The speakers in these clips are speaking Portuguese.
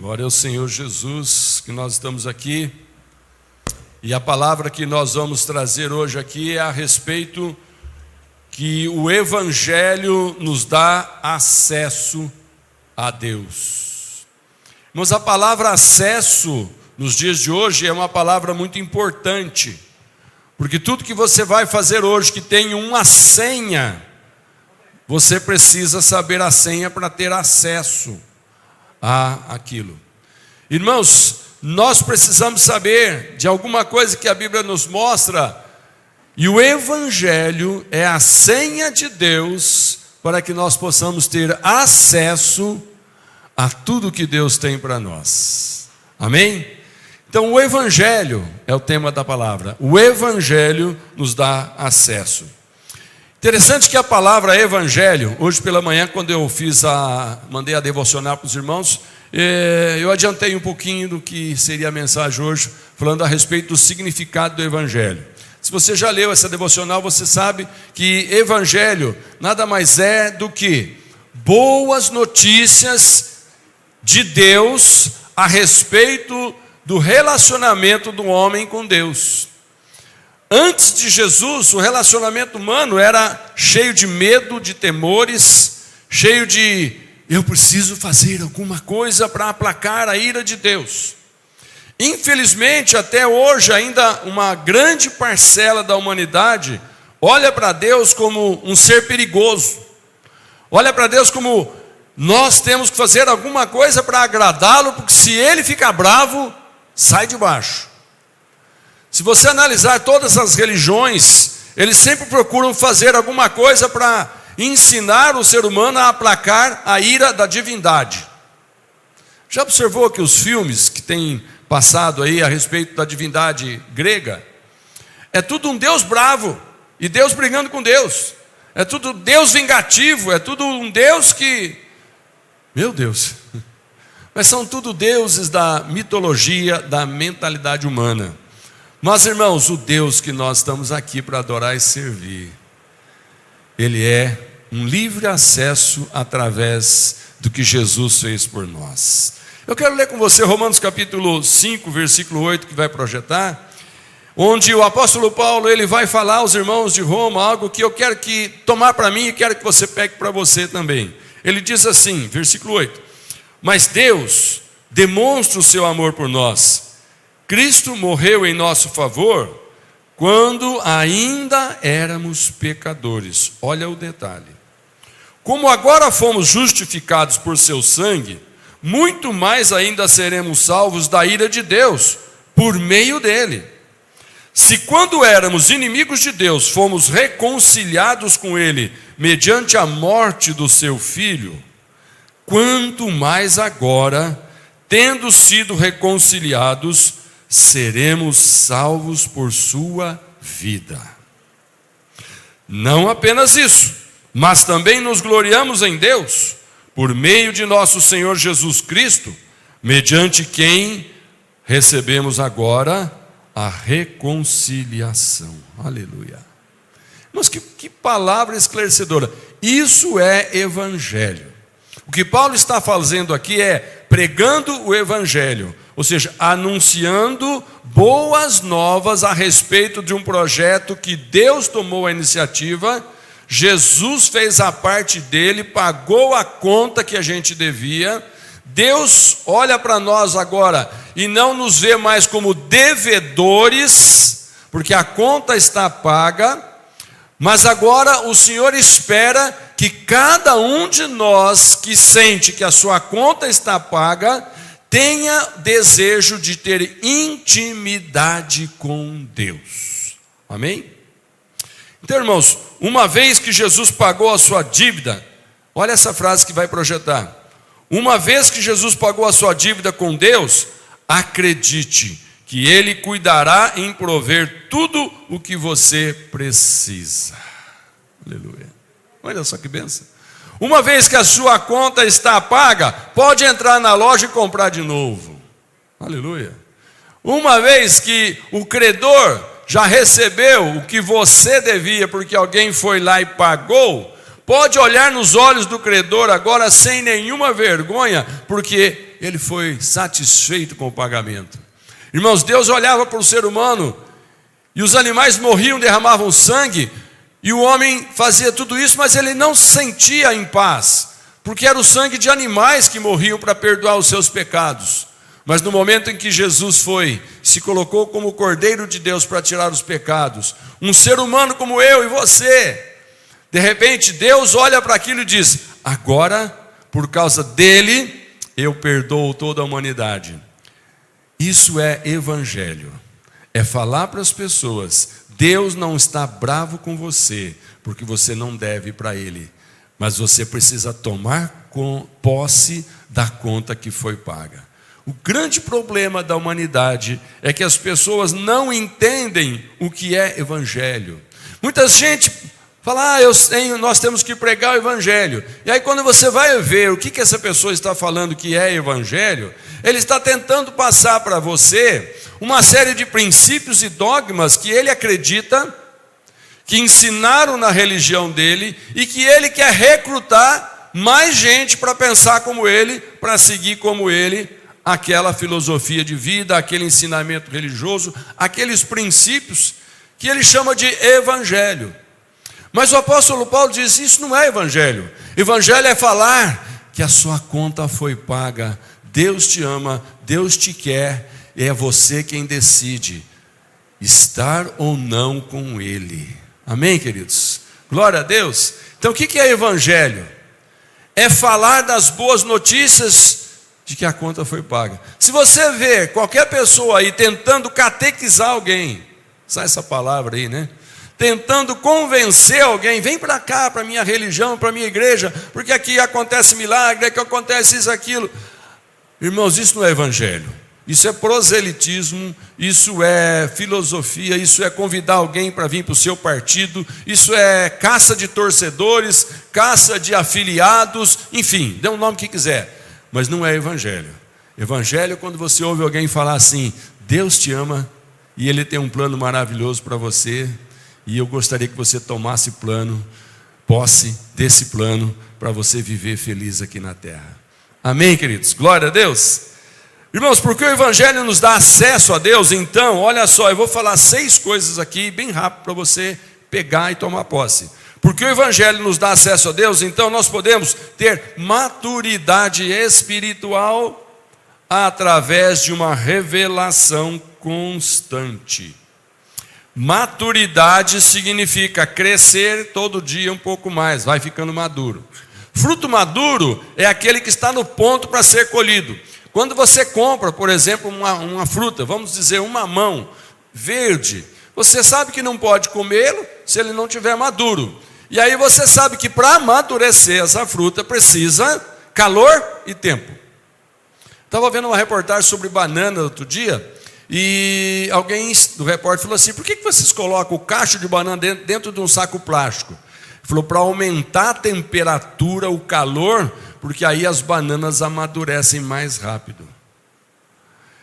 Glória ao Senhor Jesus, que nós estamos aqui. E a palavra que nós vamos trazer hoje aqui é a respeito que o Evangelho nos dá acesso a Deus. Mas a palavra acesso, nos dias de hoje, é uma palavra muito importante. Porque tudo que você vai fazer hoje que tem uma senha, você precisa saber a senha para ter acesso a aquilo. Irmãos, nós precisamos saber de alguma coisa que a Bíblia nos mostra, e o Evangelho é a senha de Deus para que nós possamos ter acesso a tudo que Deus tem para nós. Amém? Então o Evangelho é o tema da palavra. O Evangelho nos dá acesso. Interessante que a palavra Evangelho, hoje pela manhã, quando eu mandei a devocional para os irmãos, eu adiantei um pouquinho do que seria a mensagem hoje, falando a respeito do significado do Evangelho. Se você já leu essa devocional, você sabe que Evangelho nada mais é do que boas notícias de Deus a respeito do relacionamento do homem com Deus. Antes de Jesus, o relacionamento humano era cheio de medo, de temores, cheio de eu preciso fazer alguma coisa para aplacar a ira de Deus. Infelizmente, até hoje, ainda uma grande parcela da humanidade olha para Deus como um ser perigoso. Olha para Deus como nós temos que fazer alguma coisa para agradá-lo, porque se ele ficar bravo, sai de baixo. Se você analisar todas as religiões, eles sempre procuram fazer alguma coisa para ensinar o ser humano a aplacar a ira da divindade. Já observou que os filmes que têm passado aí a respeito da divindade grega, é tudo um Deus bravo, e Deus brigando com Deus, é tudo Deus vingativo, é tudo um Deus que, meu Deus, mas são tudo deuses da mitologia, da mentalidade humana. Mas irmãos, o Deus que nós estamos aqui para adorar e servir, Ele é um livre acesso através do que Jesus fez por nós. Eu quero ler com você Romanos capítulo 5, versículo 8, que vai projetar, onde o apóstolo Paulo, ele vai falar aos irmãos de Roma, algo que eu quero que tomar para mim e quero que você pegue para você também. Ele diz assim, versículo 8, mas Deus demonstra o seu amor por nós. Cristo morreu em nosso favor quando ainda éramos pecadores. Olha o detalhe. Como agora fomos justificados por seu sangue, muito mais ainda seremos salvos da ira de Deus por meio dele. Se quando éramos inimigos de Deus, fomos reconciliados com ele mediante a morte do seu filho, quanto mais agora, tendo sido reconciliados, seremos salvos por sua vida. Não apenas isso, mas também nos gloriamos em Deus, por meio de nosso Senhor Jesus Cristo, mediante quem recebemos agora a reconciliação. Aleluia. Mas que palavra esclarecedora. Isso é Evangelho. O que Paulo está fazendo aqui é pregando o Evangelho, ou seja, anunciando boas novas a respeito de um projeto que Deus tomou a iniciativa, Jesus fez a parte dele, pagou a conta que a gente devia. Deus olha para nós agora e não nos vê mais como devedores, porque a conta está paga, mas agora o Senhor espera que cada um de nós que sente que a sua conta está paga, tenha desejo de ter intimidade com Deus. Amém? Então, irmãos, uma vez que Jesus pagou a sua dívida, olha essa frase que vai projetar. Uma vez que Jesus pagou a sua dívida com Deus, acredite que Ele cuidará em prover tudo o que você precisa. Aleluia. Olha só que bênção. Uma vez que a sua conta está paga, pode entrar na loja e comprar de novo. Aleluia. Uma vez que o credor já recebeu o que você devia, porque alguém foi lá e pagou, pode olhar nos olhos do credor agora sem nenhuma vergonha, porque ele foi satisfeito com o pagamento. Irmãos, Deus olhava para o ser humano e os animais morriam, derramavam sangue, e o homem fazia tudo isso, mas ele não se sentia em paz, porque era o sangue de animais que morriam para perdoar os seus pecados. Mas no momento em que Jesus se colocou como o Cordeiro de Deus para tirar os pecados, um ser humano como eu e você, de repente Deus olha para aquilo e diz: agora, por causa dele, eu perdoo toda a humanidade. Isso é evangelho, é falar para as pessoas: Deus não está bravo com você, porque você não deve para ele, mas você precisa tomar posse da conta que foi paga. O grande problema da humanidade é que as pessoas não entendem o que é evangelho. Muita gente fala: nós temos que pregar o evangelho. E aí quando você vai ver o que essa pessoa está falando que é evangelho, ele está tentando passar para você uma série de princípios e dogmas que ele acredita, que ensinaram na religião dele, e que ele quer recrutar mais gente para pensar como ele, para seguir como ele, aquela filosofia de vida, aquele ensinamento religioso, aqueles princípios que ele chama de evangelho. Mas o apóstolo Paulo diz: isso não é evangelho. Evangelho é falar que a sua conta foi paga, Deus te ama, Deus te quer, e é você quem decide estar ou não com ele. Amém, queridos? Glória a Deus. Então o que é evangelho? É falar das boas notícias de que a conta foi paga. Se você vê qualquer pessoa aí tentando catequizar alguém, sabe essa palavra aí, né? Tentando convencer alguém: vem para cá, para a minha religião, para a minha igreja, porque aqui acontece milagre, aqui acontece isso, aquilo. Irmãos, isso não é evangelho. Isso é proselitismo, isso é filosofia, isso é convidar alguém para vir para o seu partido, isso é caça de torcedores, caça de afiliados, enfim, dê um nome que quiser. Mas não é evangelho. Evangelho é quando você ouve alguém falar assim: Deus te ama e Ele tem um plano maravilhoso para você, e eu gostaria que você tomasse posse desse plano, para você viver feliz aqui na terra. Amém, queridos? Glória a Deus. Irmãos, porque o evangelho nos dá acesso a Deus, então, olha só, eu vou falar 6 coisas aqui, bem rápido, para você pegar e tomar posse. Porque o evangelho nos dá acesso a Deus, então nós podemos ter maturidade espiritual através de uma revelação constante. Maturidade significa crescer todo dia um pouco mais, vai ficando maduro. Fruto maduro é aquele que está no ponto para ser colhido. Quando você compra, por exemplo, uma fruta, vamos dizer um mamão verde, você sabe que não pode comê-lo se ele não estiver maduro. E aí você sabe que para amadurecer essa fruta precisa calor e tempo. Estava vendo uma reportagem sobre banana outro dia, e alguém do repórter falou assim: por que vocês colocam o cacho de banana dentro de um saco plástico? Ele falou: para aumentar a temperatura, o calor, porque aí as bananas amadurecem mais rápido.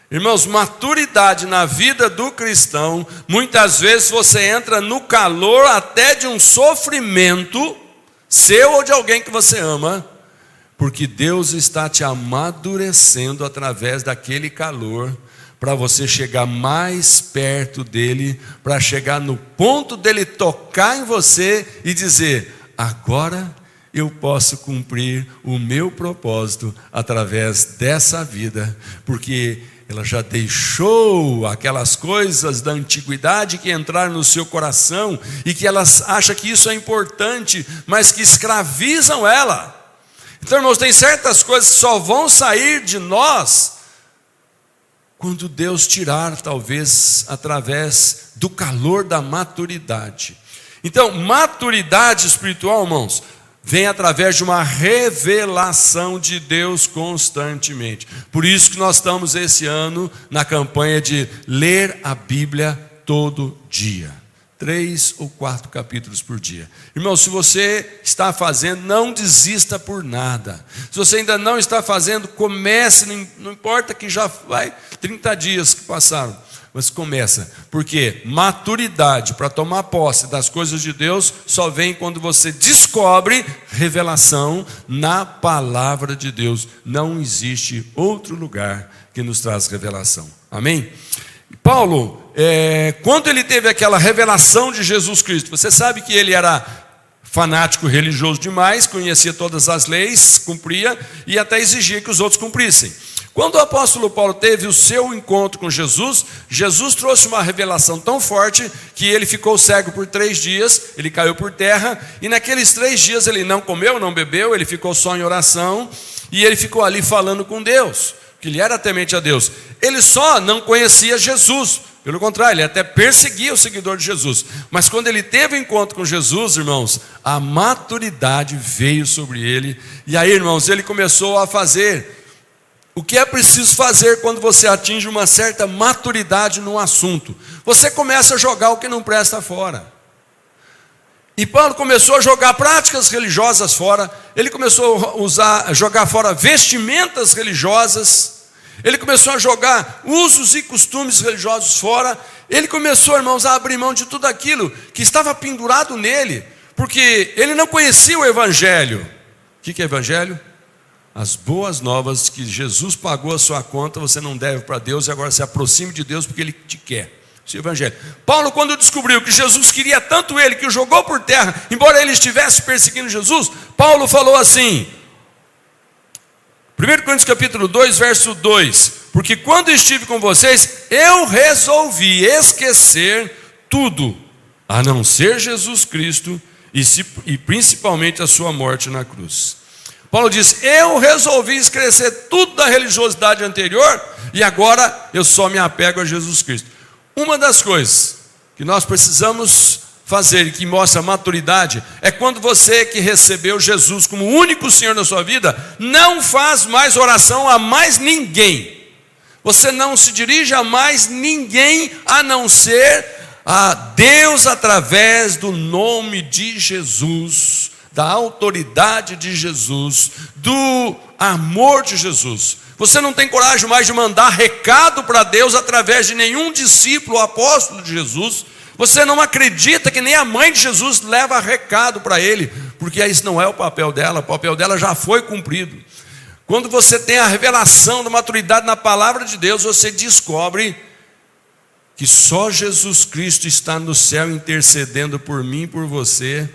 Irmãos, maturidade na vida do cristão, muitas vezes você entra no calor até de um sofrimento seu ou de alguém que você ama, porque Deus está te amadurecendo através daquele calor, para você chegar mais perto dele, para chegar no ponto dele tocar em você e dizer: agora eu posso cumprir o meu propósito através dessa vida, porque ela já deixou aquelas coisas da antiguidade que entraram no seu coração e que ela acha que isso é importante, mas que escravizam ela. Então, irmãos, tem certas coisas que só vão sair de nós quando Deus tirar, talvez através do calor da maturidade. Então, maturidade espiritual, irmãos, vem através de uma revelação de Deus constantemente. Por isso que nós estamos esse ano na campanha de ler a Bíblia todo dia. 3 ou 4 capítulos por dia. Irmão, se você está fazendo, não desista por nada. Se você ainda não está fazendo, comece, não importa que já vai 30 dias que passaram. mas começa. Porque maturidade para tomar posse das coisas de Deus só vem quando você descobre revelação na palavra de Deus. Não existe outro lugar que nos traz revelação. Amém? Paulo, quando ele teve aquela revelação de Jesus Cristo, você sabe que ele era fanático religioso demais, conhecia todas as leis, cumpria e até exigia que os outros cumprissem. Quando o apóstolo Paulo teve o seu encontro com Jesus, Jesus trouxe uma revelação tão forte que ele ficou cego por 3 dias, ele caiu por terra, e naqueles 3 dias ele não comeu, não bebeu, ele ficou só em oração, e ele ficou ali falando com Deus, que ele era temente a Deus. Ele só não conhecia Jesus, pelo contrário, ele até perseguia o seguidor de Jesus. Mas quando ele teve o encontro com Jesus, irmãos, a maturidade veio sobre ele, e aí, irmãos, ele começou a fazer o que é preciso fazer quando você atinge uma certa maturidade num assunto. Você começa a jogar o que não presta fora. E Paulo começou a jogar práticas religiosas fora. Ele começou a jogar fora vestimentas religiosas. Ele começou a jogar usos e costumes religiosos fora. Ele começou, irmãos, a abrir mão de tudo aquilo que estava pendurado nele, porque ele não conhecia o Evangelho. O que é Evangelho? As boas novas que Jesus pagou a sua conta, você não deve para Deus, e agora se aproxime de Deus porque Ele te quer. Esse é o Evangelho. Paulo, quando descobriu que Jesus queria tanto ele, que o jogou por terra, embora ele estivesse perseguindo Jesus, Paulo falou assim, 1 Coríntios capítulo 2, verso 2, porque quando estive com vocês, eu resolvi esquecer tudo, a não ser Jesus Cristo e principalmente a sua morte na cruz. Paulo diz, eu resolvi esquecer tudo da religiosidade anterior e agora eu só me apego a Jesus Cristo. Uma das coisas que nós precisamos fazer e que mostra maturidade é quando você que recebeu Jesus como único Senhor na sua vida, não faz mais oração a mais ninguém. Você não se dirige a mais ninguém a não ser a Deus através do nome de Jesus, da autoridade de Jesus, do amor de Jesus. Você não tem coragem mais de mandar recado para Deus através de nenhum discípulo ou apóstolo de Jesus. Você não acredita que nem a mãe de Jesus leva recado para ele, porque isso não é o papel dela já foi cumprido. Quando você tem a revelação da maturidade na palavra de Deus, você descobre que só Jesus Cristo está no céu intercedendo por mim e por você.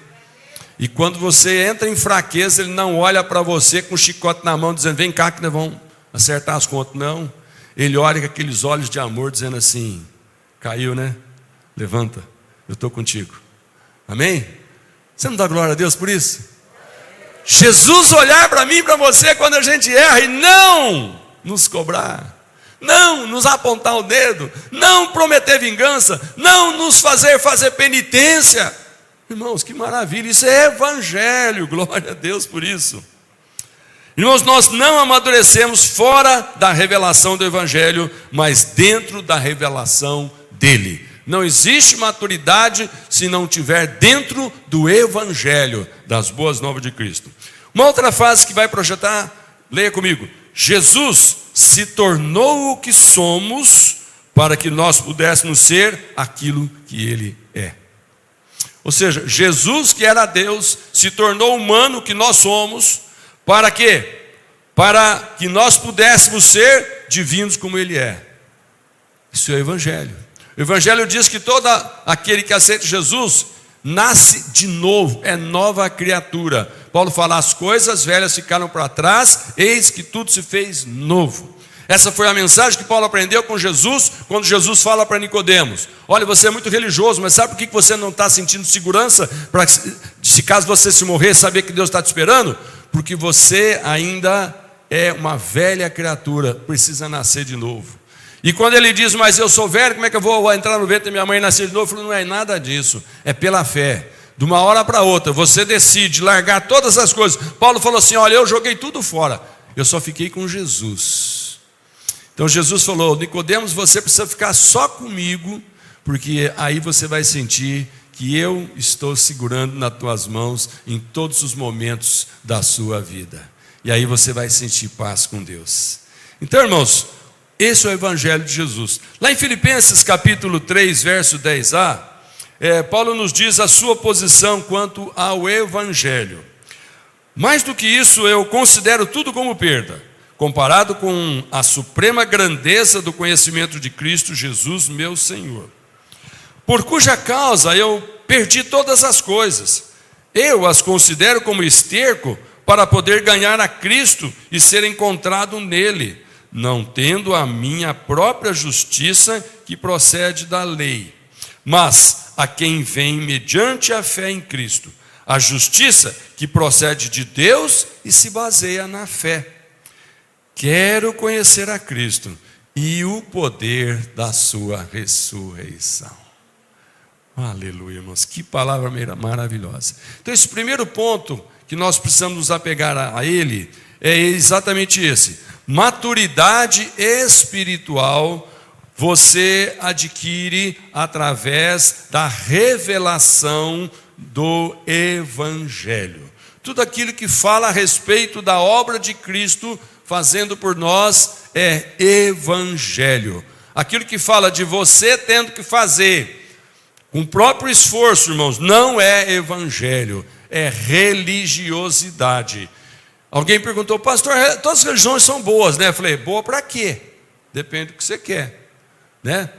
E quando você entra em fraqueza, Ele não olha para você com o chicote na mão, dizendo, vem cá que nós vamos acertar as contas. Não, Ele olha com aqueles olhos de amor, dizendo assim, caiu, né? Levanta, eu estou contigo. Amém? Você não dá glória a Deus por isso? Jesus olhar para mim e para você quando a gente erra e não nos cobrar, não nos apontar o dedo, não prometer vingança, não nos fazer penitência. Irmãos, que maravilha, isso é Evangelho, glória a Deus por isso. Irmãos, nós não amadurecemos fora da revelação do Evangelho, mas dentro da revelação dele. Não existe maturidade se não tiver dentro do Evangelho, das boas novas de Cristo. Uma outra frase que vai projetar, leia comigo. Jesus se tornou o que somos para que nós pudéssemos ser aquilo que Ele é. Ou seja, Jesus, que era Deus, se tornou humano, que nós somos, para quê? Para que nós pudéssemos ser divinos como Ele é. Isso é o Evangelho. O Evangelho diz que todo aquele que aceita Jesus nasce de novo, é nova criatura. Paulo fala, as coisas velhas ficaram para trás, eis que tudo se fez novo. Essa foi a mensagem que Paulo aprendeu com Jesus, quando Jesus fala para Nicodemos, olha, você é muito religioso, mas sabe por que você não está sentindo segurança, para se caso você se morrer, saber que Deus está te esperando? Porque você ainda é uma velha criatura, precisa nascer de novo. E quando ele diz, mas eu sou velho, como é que eu vou entrar no ventre da minha mãe e nascer de novo? Eu falo, não é nada disso, é pela fé. De uma hora para outra, você decide largar todas as coisas. Paulo falou assim, olha, eu joguei tudo fora, eu só fiquei com Jesus. Então Jesus falou, Nicodemos, você precisa ficar só comigo, porque aí você vai sentir que eu estou segurando nas tuas mãos em todos os momentos da sua vida. E aí você vai sentir paz com Deus. Então, irmãos, esse é o Evangelho de Jesus. Lá em Filipenses capítulo 3, verso 10a, Paulo nos diz a sua posição quanto ao Evangelho. Mais do que isso, eu considero tudo como perda, comparado com a suprema grandeza do conhecimento de Cristo Jesus, meu Senhor, por cuja causa eu perdi todas as coisas. Eu as considero como esterco para poder ganhar a Cristo e ser encontrado nele, não tendo a minha própria justiça que procede da lei, mas a quem vem mediante a fé em Cristo, a justiça que procede de Deus e se baseia na fé. Quero conhecer a Cristo e o poder da sua ressurreição. Aleluia, irmãos, que palavra maravilhosa. Então esse primeiro ponto que nós precisamos nos apegar a ele é exatamente esse: maturidade espiritual você adquire através da revelação do Evangelho. Tudo aquilo que fala a respeito da obra de Cristo fazendo por nós é Evangelho. Aquilo que fala de você tendo que fazer com o próprio esforço, irmãos, não é Evangelho, é religiosidade. Alguém perguntou: pastor, todas as religiões são boas, né? Eu falei: boa para quê? Depende do que você quer, né?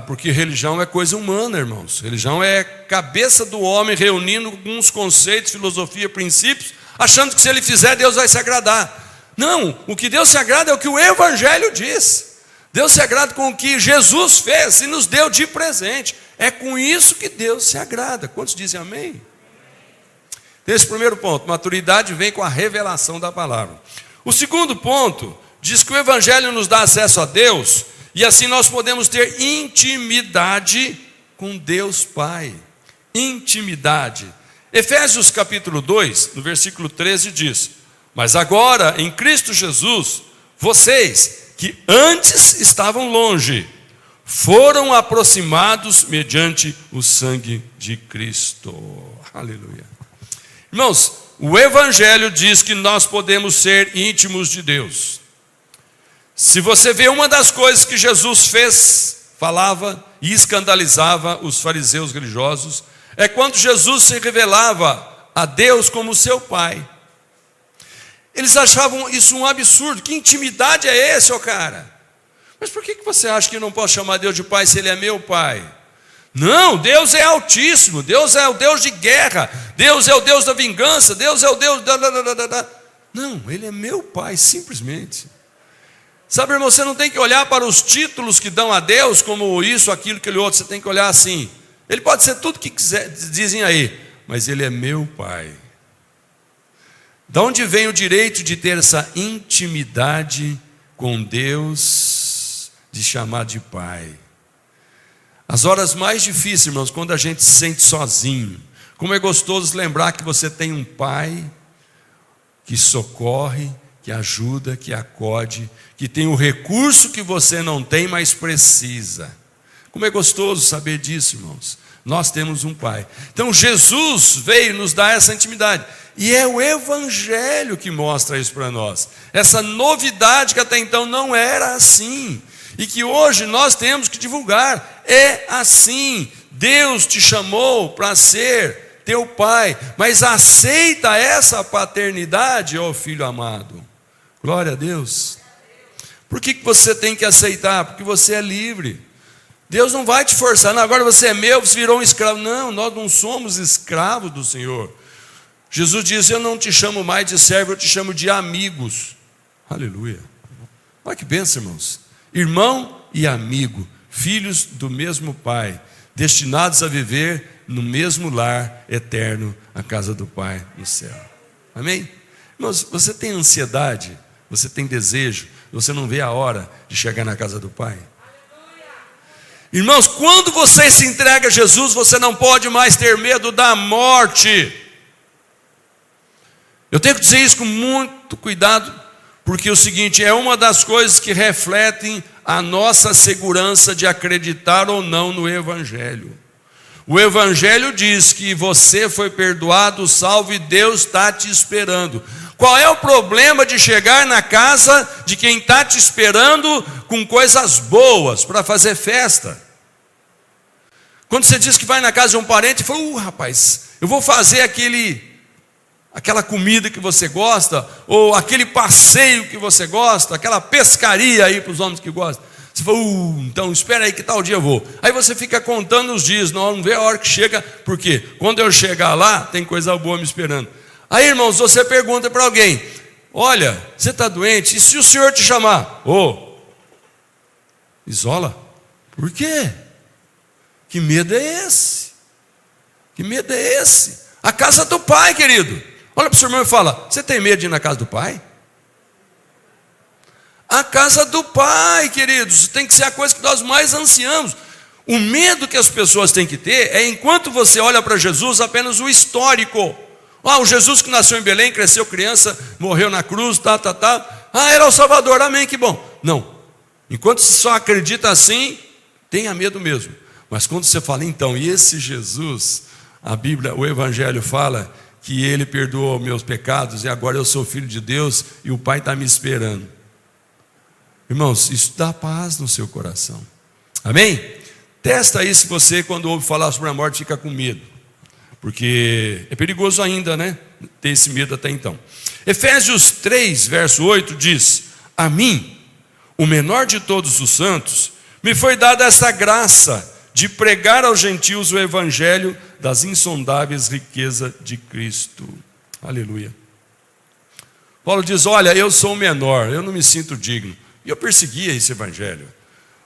Porque religião é coisa humana, irmãos. Religião é cabeça do homem reunindo alguns conceitos, filosofia, princípios, achando que se ele fizer, Deus vai se agradar. Não, o que Deus se agrada é o que o Evangelho diz. Deus se agrada com o que Jesus fez e nos deu de presente. É com isso que Deus se agrada. Quantos dizem amém? Esse primeiro ponto, maturidade vem com a revelação da palavra. O segundo ponto diz que o Evangelho nos dá acesso a Deus, e assim nós podemos ter intimidade com Deus Pai. Intimidade. Efésios capítulo 2, no versículo 13 diz: mas agora em Cristo Jesus, vocês que antes estavam longe, foram aproximados mediante o sangue de Cristo. Aleluia. Irmãos, o Evangelho diz que nós podemos ser íntimos de Deus. Se você vê uma das coisas que Jesus fez, falava e escandalizava os fariseus religiosos, é quando Jesus se revelava a Deus como seu Pai. Eles achavam isso um absurdo. Que intimidade é esse, ó cara? Mas por que você acha que eu não posso chamar Deus de Pai se Ele é meu Pai? Não, Deus é altíssimo, Deus é o Deus de guerra, Deus é o Deus da vingança, Deus é o Deus Não, Ele é meu Pai, simplesmente. Sabe, irmão, você não tem que olhar para os títulos que dão a Deus, como isso, aquilo, aquele outro. Você tem que olhar assim: Ele pode ser tudo que quiser, dizem aí, mas Ele é meu Pai. De onde vem o direito de ter essa intimidade com Deus, de chamar de Pai? As horas mais difíceis, irmãos, quando a gente se sente sozinho. Como é gostoso lembrar que você tem um Pai que socorre, que ajuda, que acode, que tem o recurso que você não tem, mas precisa. Como é gostoso saber disso, irmãos. Nós temos um Pai. Então Jesus veio nos dar essa intimidade. E é o Evangelho que mostra isso para nós. Essa novidade que até então não era assim. E que hoje nós temos que divulgar. É assim. Deus te chamou para ser teu Pai. Mas aceita essa paternidade, ó filho amado. Glória a Deus. Por que você tem que aceitar? Porque você é livre. Deus não vai te forçar. Não, agora você é meu, você virou um escravo. Não, nós não somos escravos do Senhor. Jesus disse: eu não te chamo mais de servo, eu te chamo de amigos. Aleluia. Olha que bênção, irmãos. Irmão e amigo, filhos do mesmo Pai, destinados a viver no mesmo lar eterno, a casa do Pai no céu. Amém? Irmãos, você tem ansiedade, você tem desejo, você não vê a hora de chegar na casa do Pai? Irmãos, quando você se entrega a Jesus, você não pode mais ter medo da morte. Eu tenho que dizer isso com muito cuidado, porque é o seguinte, é uma das coisas que refletem a nossa segurança de acreditar ou não no Evangelho. O Evangelho diz que você foi perdoado, salvo, e Deus está te esperando. Qual é o problema de chegar na casa de quem está te esperando com coisas boas para fazer festa? Quando você diz que vai na casa de um parente e fala, rapaz, eu vou fazer aquela comida que você gosta, ou aquele passeio que você gosta, aquela pescaria aí para os homens que gostam. Você fala, então espera aí que tal dia eu vou. Aí você fica contando os dias, não vê a hora que chega, porque quando eu chegar lá, tem coisa boa me esperando. Aí, irmãos, você pergunta para alguém, olha, você está doente? E se o senhor te chamar? Isola. Por quê? Que medo é esse? Que medo é esse? A casa do pai, querido. Olha para o seu irmão e fala, você tem medo de ir na casa do pai? A casa do pai, queridos, tem que ser a coisa que nós mais ansiamos. O medo que as pessoas têm que ter é enquanto você olha para Jesus apenas o histórico. O Jesus que nasceu em Belém, cresceu criança, morreu na cruz, era o Salvador, amém, que bom. Não, enquanto você só acredita assim, tenha medo mesmo. Mas quando você fala, então, e esse Jesus, a Bíblia, o Evangelho fala que ele perdoou meus pecados e agora eu sou filho de Deus e o Pai está me esperando. Irmãos, isso dá paz no seu coração, amém? Testa aí se você, quando ouve falar sobre a morte, fica com medo. Porque é perigoso ainda, né? Ter esse medo até então. Efésios 3, verso 8 diz, a mim, o menor de todos os santos, me foi dada essa graça de pregar aos gentios o evangelho das insondáveis riquezas de Cristo. Aleluia. Paulo diz, olha, eu sou o menor, eu não me sinto digno. E eu perseguia esse evangelho.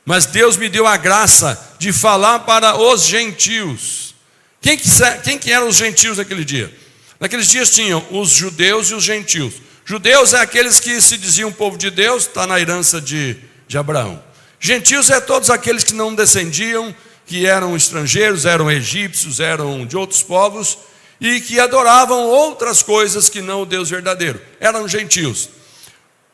Mas Deus me deu a graça de falar para os gentios. Quem que eram os gentios naquele dia? Naqueles dias tinham os judeus e os gentios. Judeus é aqueles que se diziam povo de Deus, está na herança de Abraão. Gentios é todos aqueles que não descendiam, que eram estrangeiros, eram egípcios, eram de outros povos, e que adoravam outras coisas que não o Deus verdadeiro. Eram gentios.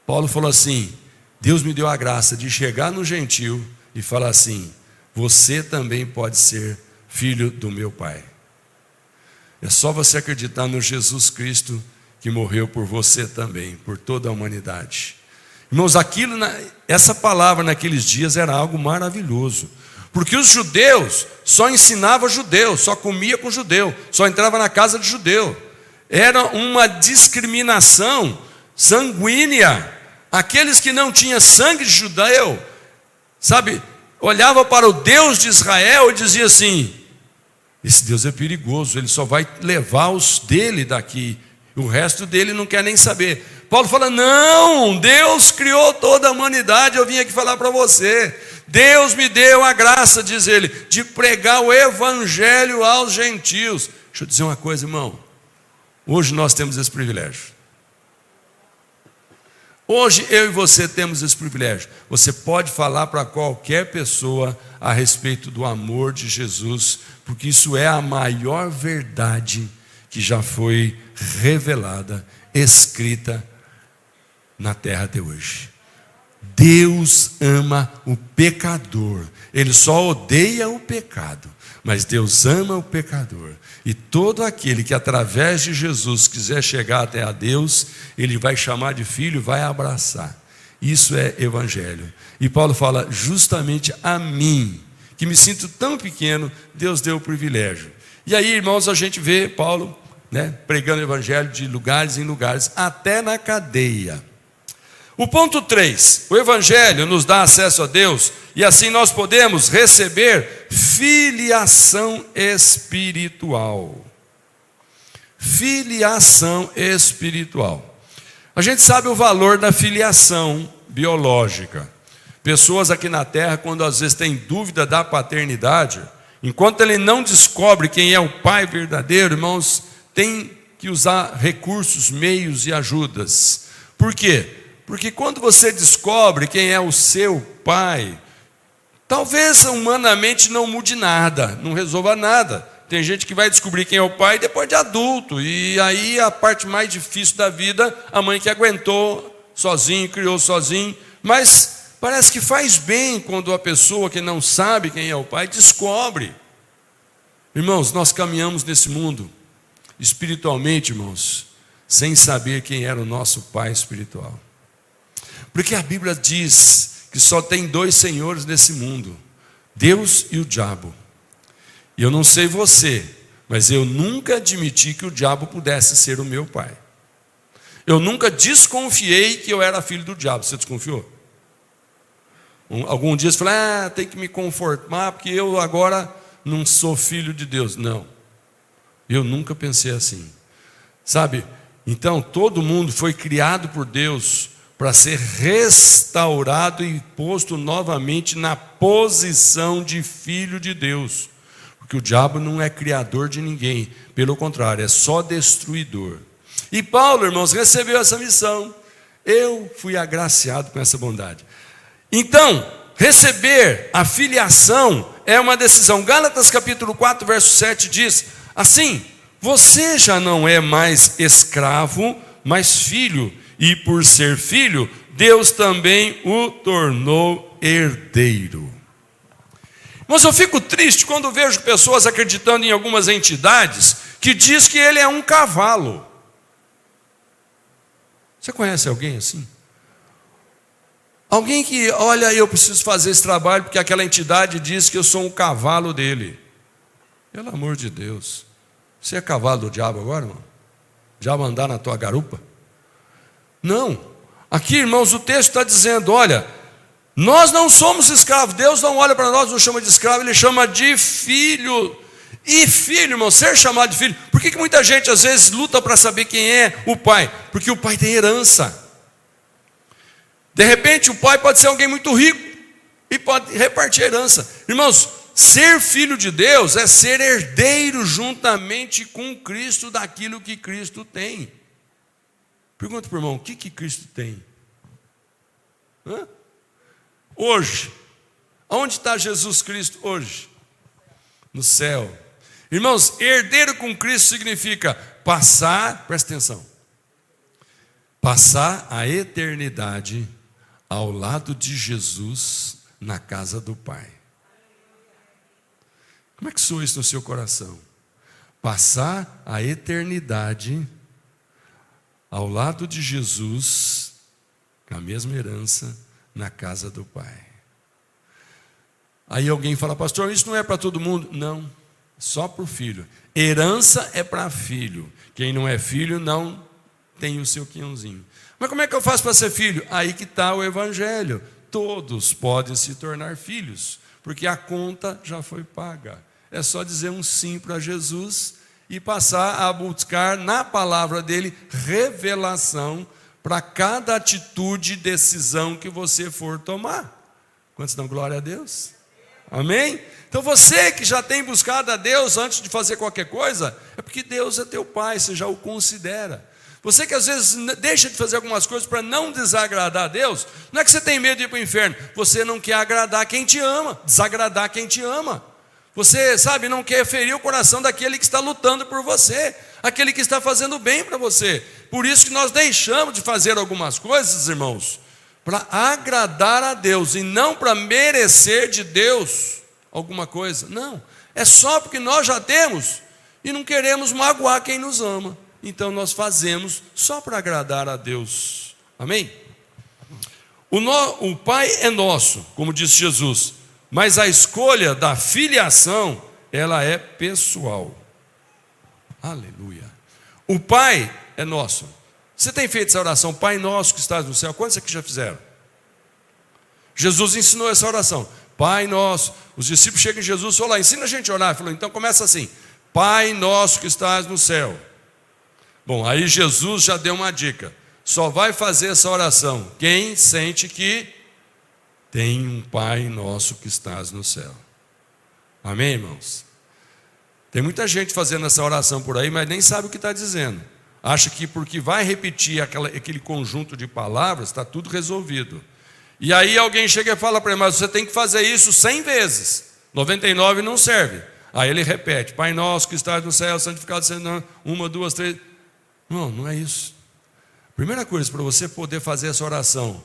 Paulo falou assim, Deus me deu a graça de chegar no gentio e falar assim, você também pode ser filho do meu Pai. É só você acreditar no Jesus Cristo que morreu por você também, por toda a humanidade. Irmãos, essa palavra naqueles dias era algo maravilhoso, porque os judeus só ensinavam judeu, só comia com judeu, só entrava na casa de judeu. Era uma discriminação sanguínea. Aqueles que não tinham sangue de judeu, olhava para o Deus de Israel e dizia assim, esse Deus é perigoso, ele só vai levar os dele daqui, o resto dele não quer nem saber. Paulo fala, não, Deus criou toda a humanidade, eu vim aqui falar para você, Deus me deu a graça, diz ele, de pregar o evangelho aos gentios. Deixa eu dizer uma coisa, irmão, hoje nós temos esse privilégio. Hoje eu e você temos esse privilégio. Você pode falar para qualquer pessoa a respeito do amor de Jesus, porque isso é a maior verdade que já foi revelada, escrita na terra até hoje. Deus ama o pecador. Ele só odeia o pecado, mas Deus ama o pecador. E todo aquele que através de Jesus quiser chegar até a Deus, ele vai chamar de filho, vai abraçar. Isso é evangelho. E Paulo fala, justamente a mim, que me sinto tão pequeno, Deus deu o privilégio. E aí, irmãos, a gente vê Paulo, pregando o evangelho de lugares em lugares, até na cadeia. O ponto 3, o evangelho nos dá acesso a Deus, e assim nós podemos receber filiação espiritual. Filiação espiritual. A gente sabe o valor da filiação biológica. Pessoas aqui na terra, quando às vezes têm dúvida da paternidade, enquanto ele não descobre quem é o pai verdadeiro, irmãos, tem que usar recursos, meios e ajudas. Por quê? Porque quando você descobre quem é o seu pai, talvez humanamente não mude nada, não resolva nada. Tem gente que vai descobrir quem é o pai depois de adulto, e aí a parte mais difícil da vida, a mãe que aguentou sozinho, criou sozinho, mas parece que faz bem quando a pessoa que não sabe quem é o pai descobre. Irmãos, nós caminhamos nesse mundo espiritualmente, irmãos, sem saber quem era o nosso pai espiritual. Porque a Bíblia diz que só tem dois senhores nesse mundo, Deus e o diabo. E eu não sei você, mas eu nunca admiti que o diabo pudesse ser o meu pai. Eu nunca desconfiei que eu era filho do diabo. Você desconfiou? Algum dia você fala, tem que me conformar, porque eu agora não sou filho de Deus. Não, eu nunca pensei assim. Sabe, então todo mundo foi criado por Deus para ser restaurado e posto novamente na posição de filho de Deus. Porque o diabo não é criador de ninguém, pelo contrário, é só destruidor. E Paulo, irmãos, recebeu essa missão. Eu fui agraciado com essa bondade. Então, receber a filiação é uma decisão. Gálatas capítulo 4, verso 7 diz assim: você já não é mais escravo, mas filho, e por ser filho, Deus também o tornou herdeiro. Mas eu fico triste quando vejo pessoas acreditando em algumas entidades que diz que ele é um cavalo. Você conhece alguém assim? Alguém que, olha, eu preciso fazer esse trabalho porque aquela entidade diz que eu sou um cavalo dele. Pelo amor de Deus. Você é cavalo do diabo agora, irmão? O diabo andar na tua garupa? Não. Aqui, irmãos, o texto está dizendo, olha, nós não somos escravos. Deus não olha para nós, não chama de escravo, Ele chama de filho. E filho, irmão, ser chamado de filho. Por que muita gente às vezes luta para saber quem é o pai? Porque o pai tem herança. De repente o pai pode ser alguém muito rico e pode repartir a herança. Irmãos, ser filho de Deus é ser herdeiro juntamente com Cristo daquilo que Cristo tem. Pergunta para o irmão, o que Cristo tem? Hoje, onde está Jesus Cristo hoje? No céu. Irmãos, herdeiro com Cristo significa passar, presta atenção, passar a eternidade ao lado de Jesus na casa do Pai. Como é que soa isso no seu coração? Passar a eternidade ao lado de Jesus, com a mesma herança, na casa do Pai. Aí alguém fala, pastor, isso não é para todo mundo? Não, só para o filho. Herança é para filho. Quem não é filho não tem o seu quinhãozinho. Mas como é que eu faço para ser filho? Aí que está o evangelho. Todos podem se tornar filhos, porque a conta já foi paga. É só dizer um sim para Jesus e passar a buscar na palavra dele revelação para cada atitude e decisão que você for tomar. Quantos dão glória a Deus? Amém? Então você que já tem buscado a Deus antes de fazer qualquer coisa, é porque Deus é teu Pai, você já o considera. Você que às vezes deixa de fazer algumas coisas para não desagradar a Deus, não é que você tem medo de ir para o inferno, você não quer agradar quem te ama, desagradar quem te ama. Você, sabe, não quer ferir o coração daquele que está lutando por você, aquele que está fazendo bem para você. Por isso que nós deixamos de fazer algumas coisas, irmãos, para agradar a Deus e não para merecer de Deus alguma coisa. Não, é só porque nós já temos e não queremos magoar quem nos ama. Então nós fazemos só para agradar a Deus. Amém? O Pai é nosso, como disse Jesus, mas a escolha da filiação, ela é pessoal. Aleluia. O Pai é nosso. Você tem feito essa oração, Pai nosso que estás no céu? Quantos aqui já fizeram? Jesus ensinou essa oração, Pai nosso. Os discípulos chegam em Jesus e falaram, ensina a gente a orar. Ele falou, então começa assim, Pai nosso que estás no céu. Bom, aí Jesus já deu uma dica, só vai fazer essa oração quem sente que tem um Pai nosso que estás no céu. Amém, irmãos? Tem muita gente fazendo essa oração por aí, mas nem sabe o que está dizendo. Acha que porque vai repetir aquele conjunto de palavras, está tudo resolvido. E aí alguém chega e fala para ele, mas você tem que fazer isso 100 vezes, 99 não serve. Aí ele repete, Pai nosso que estás no céu, santificado seja o nome, 1, 2, 3. Não, não é isso. Primeira coisa, para você poder fazer essa oração,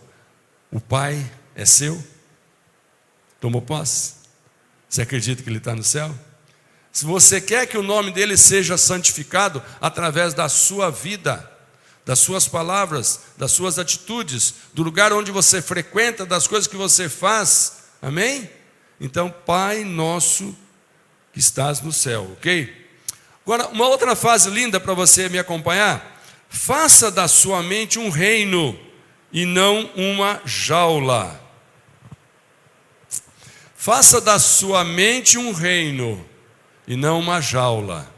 o Pai é seu? Tomou posse? Você acredita que Ele está no céu? Se você quer que o nome dele seja santificado através da sua vida, das suas palavras, das suas atitudes, do lugar onde você frequenta, das coisas que você faz. Amém? Então, Pai nosso que estás no céu, ok? Agora, uma outra frase linda para você me acompanhar. Faça da sua mente um reino e não uma jaula. Faça da sua mente um reino e não uma jaula.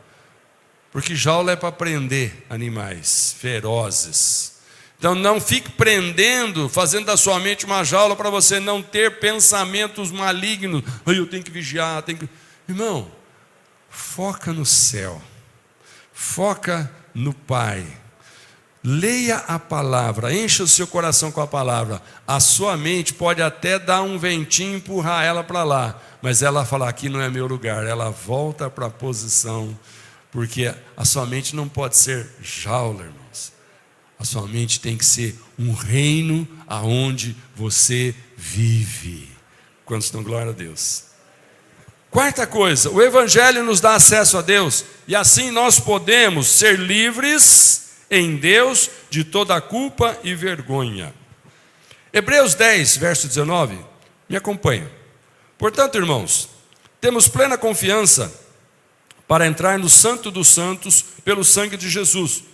Porque jaula é para prender animais ferozes. Então não fique prendendo, fazendo da sua mente uma jaula para você não ter pensamentos malignos. Eu tenho que vigiar, Irmão, foca no céu. Foca no Pai. Leia a palavra, encha o seu coração com a palavra. A sua mente pode até dar um ventinho e empurrar ela para lá, mas ela fala, aqui não é meu lugar. Ela volta para a posição, porque a sua mente não pode ser jaula, irmãos. A sua mente tem que ser um reino aonde você vive. Quantos dão glória a Deus? Quarta coisa, o Evangelho nos dá acesso a Deus, e assim nós podemos ser livres em Deus de toda culpa e vergonha. Hebreus 10, verso 19, me acompanha. Portanto, irmãos, temos plena confiança para entrar no Santo dos Santos pelo sangue de Jesus,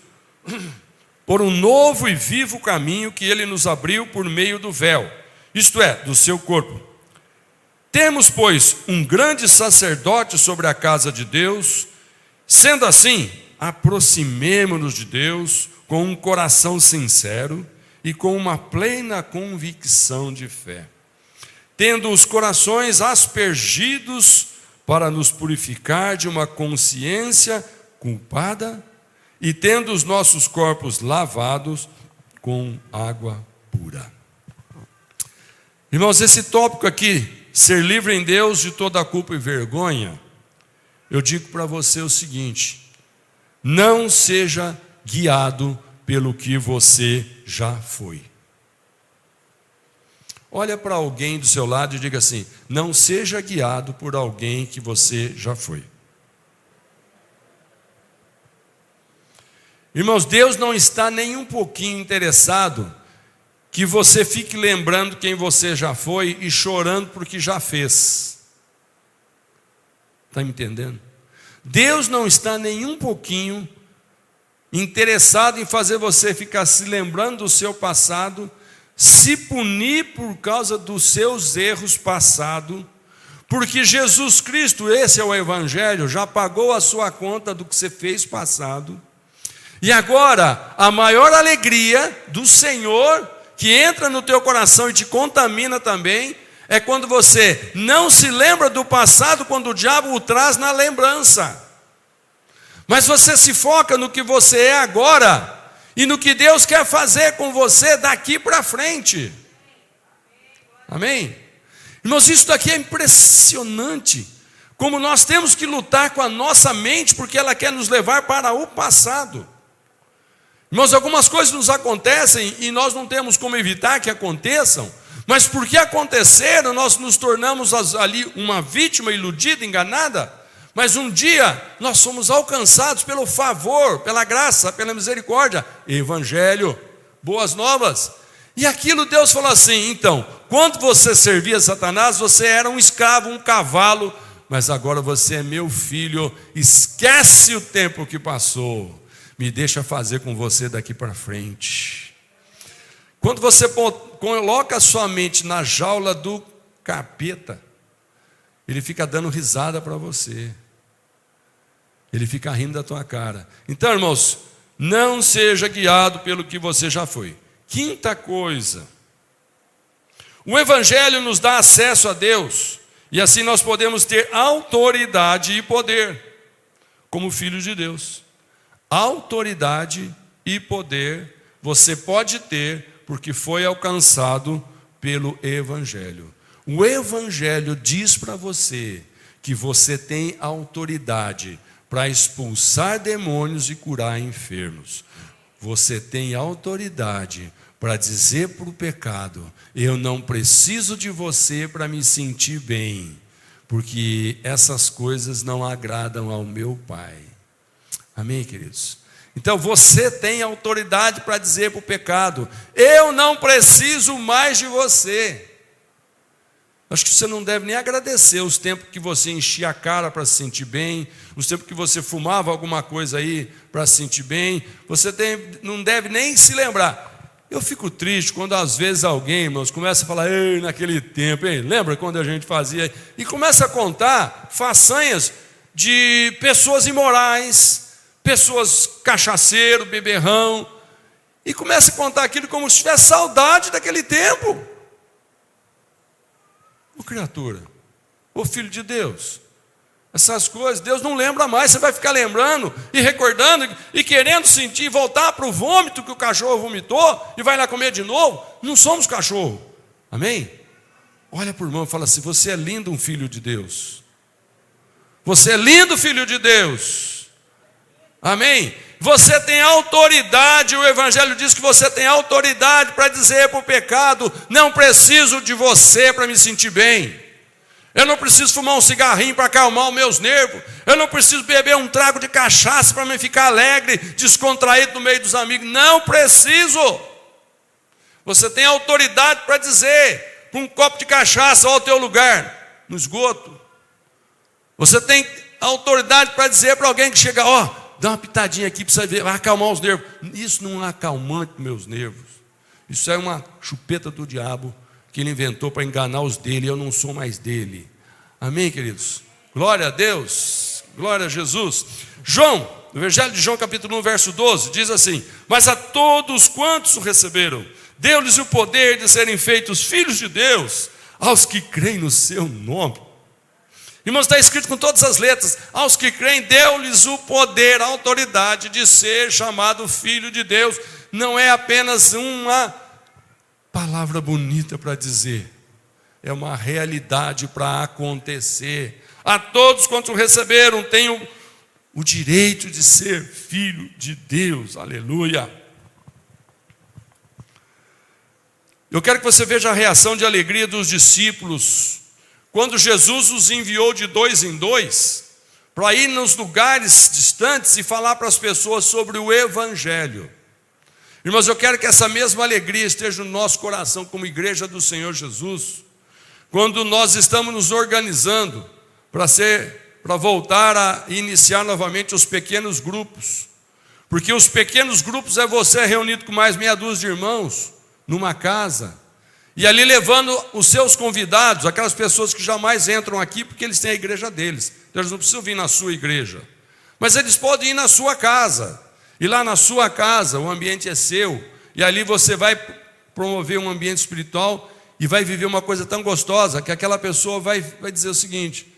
por um novo e vivo caminho que Ele nos abriu por meio do véu, isto é, do seu corpo. Temos, pois, um grande sacerdote sobre a casa de Deus. Sendo assim, aproximemo-nos de Deus com um coração sincero e com uma plena convicção de fé, tendo os corações aspergidos para nos purificar de uma consciência culpada e tendo os nossos corpos lavados com água pura. Irmãos, esse tópico aqui, ser livre em Deus de toda culpa e vergonha, eu digo para você o seguinte: não seja guiado pelo que você já foi. Olha para alguém do seu lado e diga assim: não seja guiado por alguém que você já foi. Irmãos, Deus não está nem um pouquinho interessado que você fique lembrando quem você já foi e chorando porque já fez. Está me entendendo? Deus não está nem um pouquinho interessado em fazer você ficar se lembrando do seu passado, se punir por causa dos seus erros passados, porque Jesus Cristo, esse é o Evangelho, já pagou a sua conta do que você fez passado. E agora, a maior alegria do Senhor, que entra no teu coração e te contamina também, é quando você não se lembra do passado, quando o diabo o traz na lembrança. Mas você se foca no que você é agora e no que Deus quer fazer com você daqui para frente. Amém? Irmãos, isso daqui é impressionante. Como nós temos que lutar com a nossa mente, porque ela quer nos levar para o passado. Irmãos, algumas coisas nos acontecem e nós não temos como evitar que aconteçam, mas porque aconteceram, nós nos tornamos ali uma vítima iludida, enganada. Mas um dia nós somos alcançados pelo favor, pela graça, pela misericórdia, Evangelho, boas novas. E aquilo Deus falou assim: então, quando você servia Satanás, você era um escravo, um cavalo, mas agora você é meu filho, esquece o tempo que passou. Me deixa fazer com você daqui para frente. Quando você coloca a sua mente na jaula do capeta, ele fica dando risada para você. Ele fica rindo da tua cara. Então, irmãos, não seja guiado pelo que você já foi. Quinta coisa, o Evangelho nos dá acesso a Deus, e assim nós podemos ter autoridade e poder, como filhos de Deus. Autoridade e poder você pode ter, porque foi alcançado pelo Evangelho. O Evangelho diz para você que você tem autoridade para expulsar demônios e curar enfermos. Você tem autoridade para dizer para o pecado: eu não preciso de você para me sentir bem, porque essas coisas não agradam ao meu Pai. Amém, queridos? Então você tem autoridade para dizer para o pecado: eu não preciso mais de você. Acho que você não deve nem agradecer os tempos que você enchia a cara para se sentir bem, os tempos que você fumava alguma coisa aí para se sentir bem. Não deve nem se lembrar. Eu fico triste quando às vezes alguém, irmãos, começa a falar: ei, naquele tempo, hein? Lembra quando a gente fazia? E começa a contar façanhas de pessoas imorais, pessoas cachaceiros, beberrão, e começa a contar aquilo como se tivesse saudade daquele tempo. Ô criatura, ô filho de Deus, essas coisas Deus não lembra mais. Você vai ficar lembrando e recordando e querendo sentir, voltar para o vômito que o cachorro vomitou e vai lá comer de novo. Não somos cachorro, amém? Olha para o irmão e fala assim: você é lindo, um filho de Deus. Você é lindo, filho de Deus, amém? Você tem autoridade, o Evangelho diz que você tem autoridade para dizer para o pecado: não preciso de você para me sentir bem. Eu não preciso fumar um cigarrinho para acalmar os meus nervos. Eu não preciso beber um trago de cachaça para me ficar alegre, descontraído no meio dos amigos. Não preciso. Você tem autoridade para dizer para um copo de cachaça: ó, ao teu lugar, no esgoto. Você tem autoridade para dizer para alguém que chega: ó, dá uma pitadinha aqui para você ver, vai acalmar os nervos. Isso não é acalmante meus nervos. Isso é uma chupeta do diabo que ele inventou para enganar os dele. Eu não sou mais dele. Amém, queridos? Glória a Deus, glória a Jesus. João, no Evangelho de João, capítulo 1, verso 12, diz assim: mas a todos quantos o receberam, deu-lhes o poder de serem feitos filhos de Deus, aos que creem no seu nome. Irmãos, está escrito com todas as letras: aos que creem, deu-lhes o poder, a autoridade de ser chamado filho de Deus. Não é apenas uma palavra bonita para dizer, é uma realidade para acontecer. A todos quanto receberam, têm o direito de ser filho de Deus. Aleluia. Eu quero que você veja a reação de alegria dos discípulos quando Jesus os enviou de 2 em 2 para ir nos lugares distantes e falar para as pessoas sobre o Evangelho. Irmãos, eu quero que essa mesma alegria esteja no nosso coração como igreja do Senhor Jesus, quando nós estamos nos organizando para voltar a iniciar novamente os pequenos grupos. Porque os pequenos grupos é você reunido com mais meia dúzia de irmãos numa casa, e ali levando os seus convidados, aquelas pessoas que jamais entram aqui porque eles têm a igreja deles. Então eles não precisam vir na sua igreja, mas eles podem ir na sua casa. E lá na sua casa o ambiente é seu, e ali você vai promover um ambiente espiritual e vai viver uma coisa tão gostosa que aquela pessoa vai dizer o seguinte: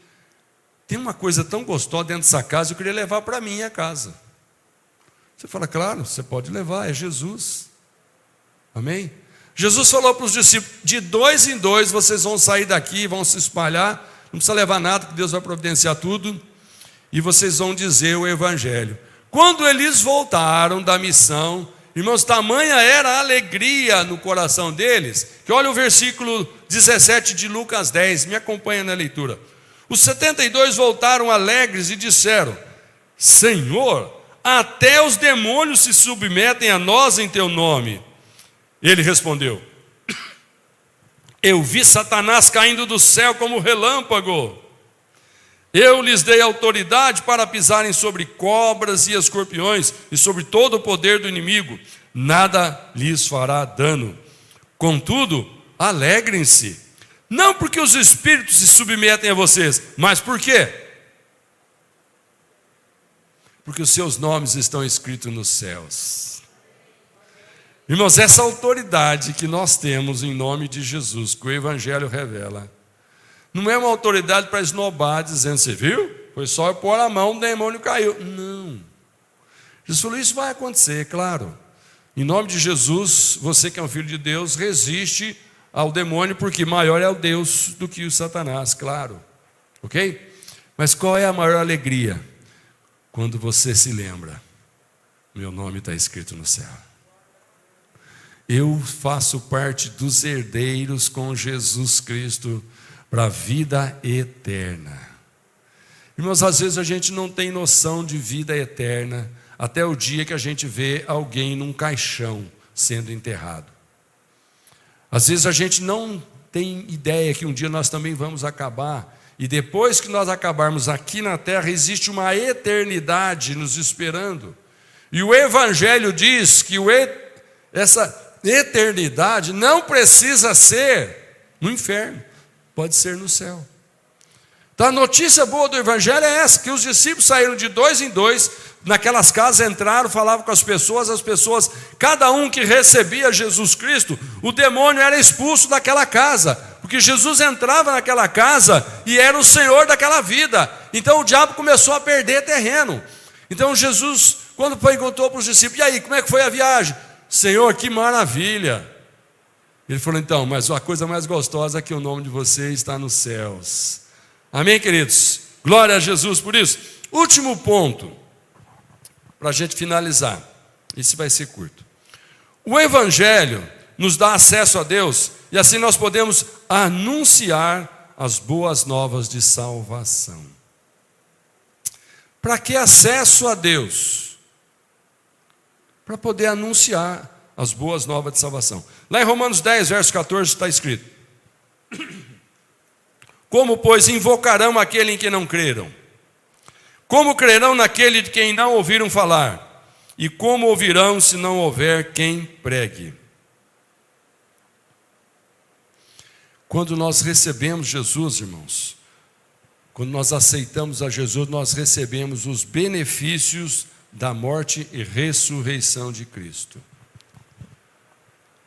tem uma coisa tão gostosa dentro dessa casa, eu queria levar para a minha casa. Você fala: claro, você pode levar, é Jesus. Amém? Jesus falou para os discípulos: de 2 em 2 vocês vão sair daqui, vão se espalhar, não precisa levar nada, que Deus vai providenciar tudo, e vocês vão dizer o Evangelho. Quando eles voltaram da missão, irmãos, tamanha era a alegria no coração deles, que olha o versículo 17 de Lucas 10, me acompanha na leitura. Os 72 voltaram alegres e disseram: Senhor, até os demônios se submetem a nós em teu nome. Ele respondeu: eu vi Satanás caindo do céu como relâmpago. Eu lhes dei autoridade para pisarem sobre cobras e escorpiões e sobre todo o poder do inimigo. Nada lhes fará dano. Contudo, alegrem-se, não porque os espíritos se submetem a vocês, mas por quê? Porque os seus nomes estão escritos nos céus. Irmãos, essa autoridade que nós temos em nome de Jesus, que o Evangelho revela, não é uma autoridade para esnobar, dizendo: você viu? Foi só eu pôr a mão, o demônio caiu. Não. Jesus falou: isso vai acontecer, claro. Em nome de Jesus, você que é um filho de Deus, resiste ao demônio, porque maior é o Deus do que o Satanás, claro. Ok? Mas qual é a maior alegria? Quando você se lembra: meu nome está escrito no céu. Eu faço parte dos herdeiros com Jesus Cristo para a vida eterna. Irmãos, às vezes a gente não tem noção de vida eterna, até o dia que a gente vê alguém num caixão sendo enterrado. Às vezes a gente não tem ideia que um dia nós também vamos acabar, e depois que nós acabarmos aqui na terra, existe uma eternidade nos esperando. E o Evangelho diz que essa eternidade não precisa ser no inferno, pode ser no céu. Então a notícia boa do Evangelho é essa, que os discípulos saíram de 2 em 2, naquelas casas entraram, falavam com as pessoas, cada um que recebia Jesus Cristo, o demônio era expulso daquela casa, porque Jesus entrava naquela casa e era o Senhor daquela vida. Então o diabo começou a perder terreno. Então Jesus, quando perguntou para os discípulos, e aí, como é que foi a viagem? Senhor, que maravilha. Ele falou, então, mas a coisa mais gostosa é que o nome de vocês está nos céus. Amém, queridos? Glória a Jesus por isso. Último ponto, para a gente finalizar. Esse vai ser curto. O Evangelho nos dá acesso a Deus, e assim nós podemos anunciar as boas novas de salvação. Para que acesso a Deus? Para poder anunciar as boas novas de salvação. Lá em Romanos 10, verso 14, está escrito: como, pois, invocarão aquele em que não creram? Como crerão naquele de quem não ouviram falar? E como ouvirão se não houver quem pregue? Quando nós recebemos Jesus, irmãos, quando nós aceitamos a Jesus, nós recebemos os benefícios da morte e ressurreição de Cristo.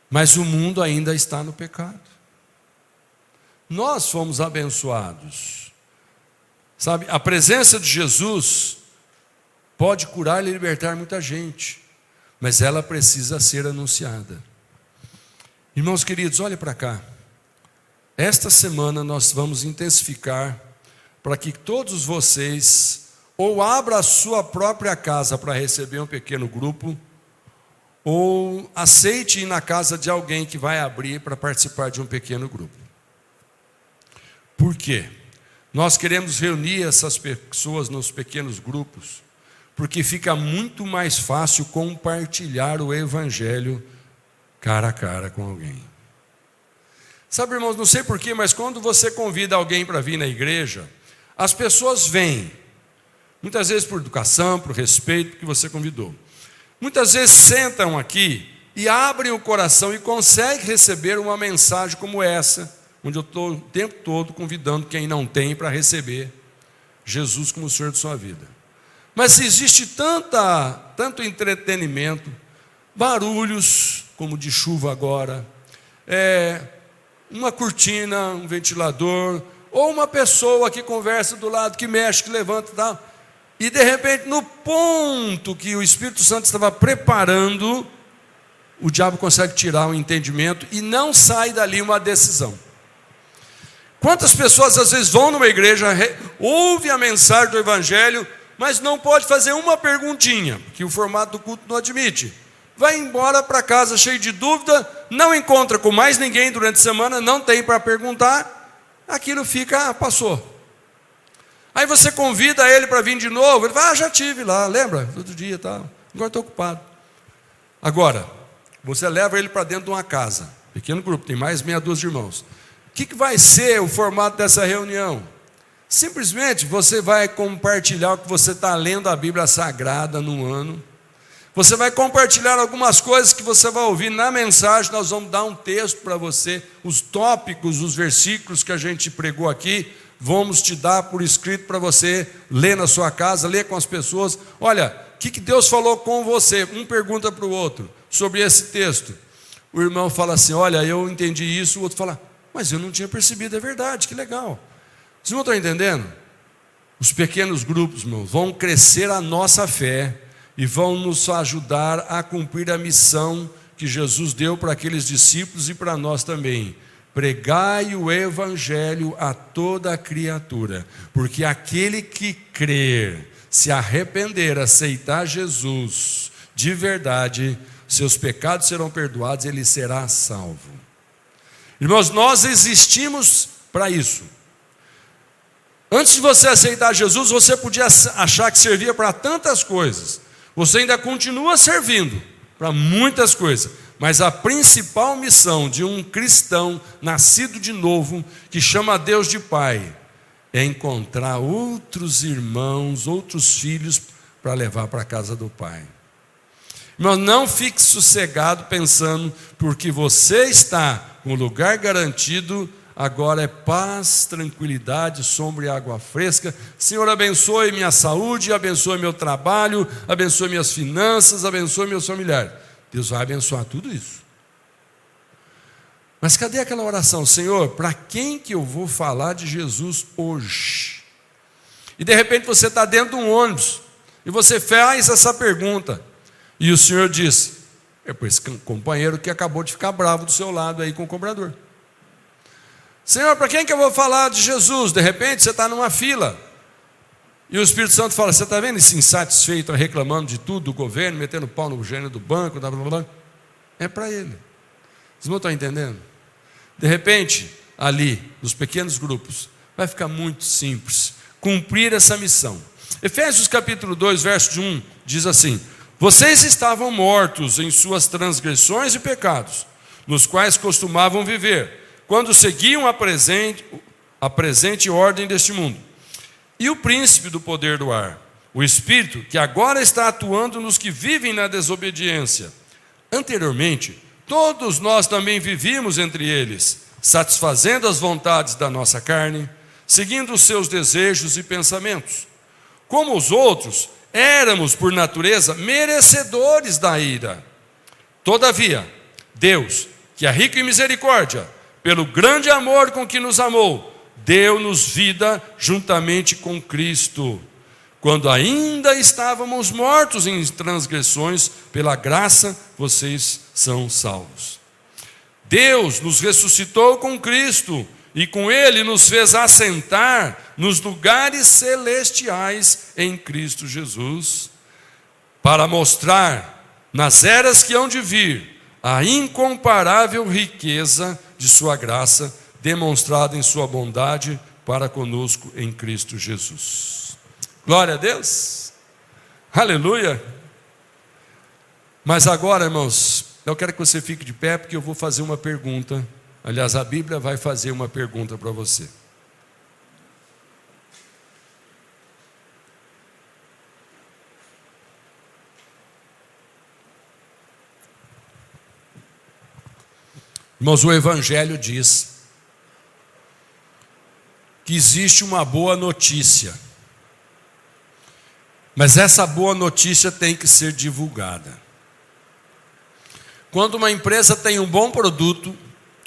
Mas o mundo ainda está no pecado. Nós fomos abençoados. Sabe, a presença de Jesus pode curar e libertar muita gente, mas ela precisa ser anunciada. Irmãos queridos, olhem para cá. Esta semana nós vamos intensificar para que todos vocês ou abram a sua própria casa para receber um pequeno grupo, ou aceite ir na casa de alguém que vai abrir para participar de um pequeno grupo. Por quê? Nós queremos reunir essas pessoas nos pequenos grupos, porque fica muito mais fácil compartilhar o Evangelho cara a cara com alguém. Sabe, irmãos, não sei porquê, mas quando você convida alguém para vir na igreja, as pessoas vêm, muitas vezes por educação, por respeito que você convidou. Muitas vezes sentam aqui e abrem o coração e conseguem receber uma mensagem como essa, onde eu estou o tempo todo convidando quem não tem para receber Jesus como o Senhor de sua vida. Mas existe tanto entretenimento, barulhos, como de chuva agora, uma cortina, um ventilador, ou uma pessoa que conversa do lado, que mexe, que levanta e tal, e de repente, no ponto que o Espírito Santo estava preparando, o diabo consegue tirar o entendimento e não sai dali uma decisão. Quantas pessoas às vezes vão numa igreja, ouvem a mensagem do Evangelho, mas não pode fazer uma perguntinha, que o formato do culto não admite. Vai embora para casa cheio de dúvida, não encontra com mais ninguém durante a semana, não tem para perguntar, aquilo fica, passou. Aí você convida ele para vir de novo, ele fala, já tive lá, lembra? Todo dia, tá? Agora estou ocupado. Agora, você leva ele para dentro de uma casa, pequeno grupo, tem mais meia dúzia de irmãos. O que vai ser o formato dessa reunião? Simplesmente você vai compartilhar o que você está lendo a Bíblia Sagrada no ano. Você vai compartilhar algumas coisas que você vai ouvir na mensagem. Nós vamos dar um texto para você, os tópicos, os versículos que a gente pregou aqui, vamos te dar por escrito para você ler na sua casa, ler com as pessoas. Olha, o que Deus falou com você? Um pergunta para o outro sobre esse texto. O irmão fala assim, olha, eu entendi isso. O outro fala, mas eu não tinha percebido, é verdade, que legal. Vocês não estão entendendo? Os pequenos grupos, irmãos, vão crescer a nossa fé e vão nos ajudar a cumprir a missão que Jesus deu para aqueles discípulos e para nós também. Pregai o Evangelho a toda a criatura, porque aquele que crer, se arrepender, aceitar Jesus de verdade, seus pecados serão perdoados, ele será salvo. Irmãos, nós existimos para isso. Antes de você aceitar Jesus, você podia achar que servia para tantas coisas. Você ainda continua servindo para muitas coisas, mas a principal missão de um cristão nascido de novo, que chama a Deus de Pai, é encontrar outros irmãos, outros filhos para levar para a casa do Pai. Mas não fique sossegado pensando, porque você está com o lugar garantido, agora é paz, tranquilidade, sombra e água fresca. Senhor, abençoe minha saúde, abençoe meu trabalho, abençoe minhas finanças, abençoe meus familiares. Deus vai abençoar tudo isso. Mas cadê aquela oração? Senhor, para quem que eu vou falar de Jesus hoje? E de repente você está dentro de um ônibus e você faz essa pergunta. E o Senhor diz: é por esse companheiro que acabou de ficar bravo do seu lado aí com o cobrador. Senhor, para quem que eu vou falar de Jesus? De repente você está numa fila e o Espírito Santo fala: você está vendo esse insatisfeito reclamando de tudo do governo, metendo pau no gênio do banco, blá, blá, blá. É para ele. Vocês não estão entendendo? De repente, ali, nos pequenos grupos, vai ficar muito simples cumprir essa missão. Efésios capítulo 2, verso 1, diz assim: vocês estavam mortos em suas transgressões e pecados, nos quais costumavam viver, quando seguiam a presente ordem deste mundo, e o príncipe do poder do ar, o Espírito, que agora está atuando nos que vivem na desobediência. Anteriormente, todos nós também vivíamos entre eles, satisfazendo as vontades da nossa carne, seguindo os seus desejos e pensamentos. Como os outros, éramos, por natureza, merecedores da ira. Todavia, Deus, que é rico em misericórdia, pelo grande amor com que nos amou, deu-nos vida juntamente com Cristo. Quando ainda estávamos mortos em transgressões, pela graça vocês são salvos. Deus nos ressuscitou com Cristo e com Ele nos fez assentar nos lugares celestiais em Cristo Jesus, para mostrar nas eras que hão de vir a incomparável riqueza de sua graça, demonstrada em sua bondade para conosco em Cristo Jesus. Glória a Deus, aleluia. Mas agora, irmãos, eu quero que você fique de pé, porque eu vou fazer uma pergunta. Aliás, a Bíblia vai fazer uma pergunta para você. Irmãos, o Evangelho diz que existe uma boa notícia, mas essa boa notícia tem que ser divulgada. Quando uma empresa tem um bom produto,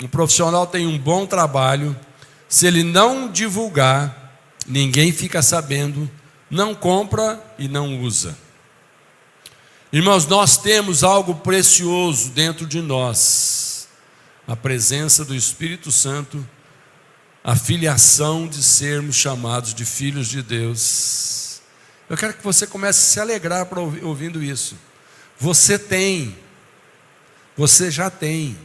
um profissional tem um bom trabalho, se ele não divulgar, ninguém fica sabendo, não compra e não usa. Irmãos, nós temos algo precioso dentro de nós: a presença do Espírito Santo, a filiação de sermos chamados de filhos de Deus. Eu quero que você comece a se alegrar ouvindo isso. Você tem, você já tem.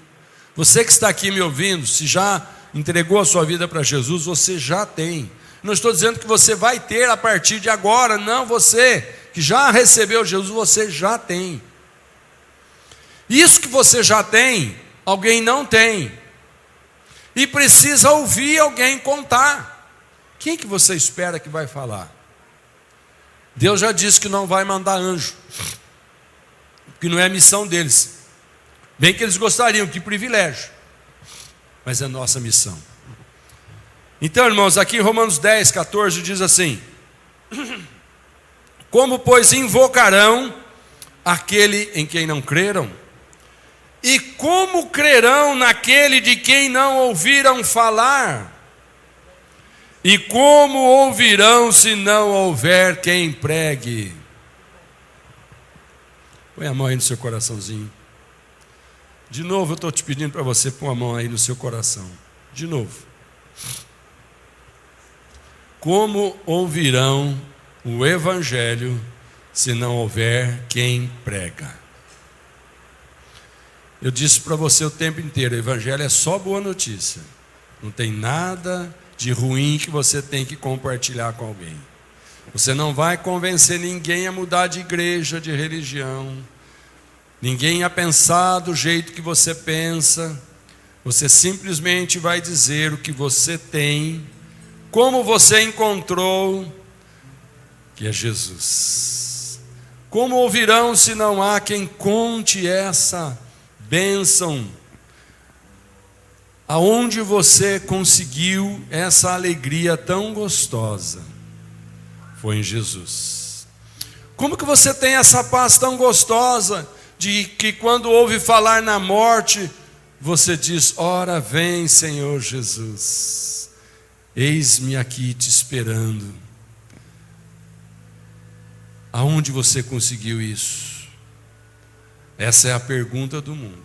Você que está aqui me ouvindo, se já entregou a sua vida para Jesus, você já tem. Não estou dizendo que você vai ter a partir de agora, não, você que já recebeu Jesus, você já tem. Isso que você já tem, alguém não tem, e precisa ouvir alguém contar. Quem que você espera que vai falar? Deus já disse que não vai mandar anjo, que não é a missão deles. Bem que eles gostariam, que privilégio, mas é nossa missão. Então, irmãos, aqui em Romanos 10, 14 diz assim: como, pois, invocarão aquele em quem não creram? E como crerão naquele de quem não ouviram falar? E como ouvirão se não houver quem pregue? Põe a mão aí no seu coraçãozinho. De novo eu estou te pedindo para você pôr a mão aí no seu coração. De novo. Como ouvirão o Evangelho se não houver quem prega? Eu disse para você o tempo inteiro: o Evangelho é só boa notícia. Não tem nada de ruim que você tem que compartilhar com alguém. Você não vai convencer ninguém a mudar de igreja, de religião. Ninguém a pensar do jeito que você pensa. Você simplesmente vai dizer o que você tem, como você encontrou, que é Jesus. Como ouvirão se não há quem conte essa bênção? Aonde você conseguiu essa alegria tão gostosa? Foi em Jesus. Como que você tem essa paz tão gostosa, de que quando ouve falar na morte, você diz: ora vem, Senhor Jesus, eis-me aqui te esperando. Aonde você conseguiu isso? Essa é a pergunta do mundo.